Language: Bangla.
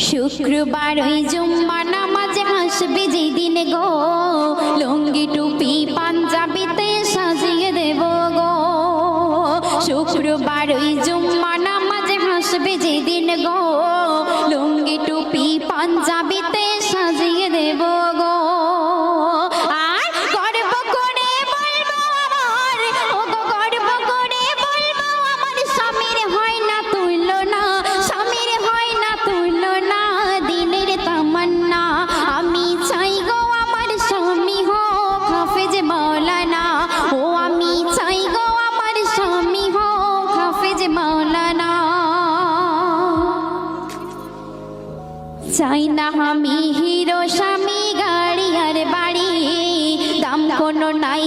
শুক্রবার ওই জুম্মা নামাজে হাসবে যেদিন গো, লুঙ্গি টুপি পাঞ্জাবিতে সাজিয়ে দেব গো। শুক্রবার ওই জুম্মা নামাজে হাসবে যেদিন গো, লুঙ্গি টুপি পাঞ্জাবিতে সাজিয়ে দেব গো। আর গর্ব করে বলবো আমার, ও গো গর্ব করে বলবো আমার স্বামীর হয় না তুলনা, স্বামীর হয় না তুলনা, দিলের তামান্না। আমি চাই গো আমার স্বামী হোক হাফেজ মাওলানা, ও আমি চাই গো আমার স্বামী হোক হাফেজ মাওলানা। চাই না আমি হিরো স্বামী গাড়ি আর বাড়ি, দাম কোনো নাই।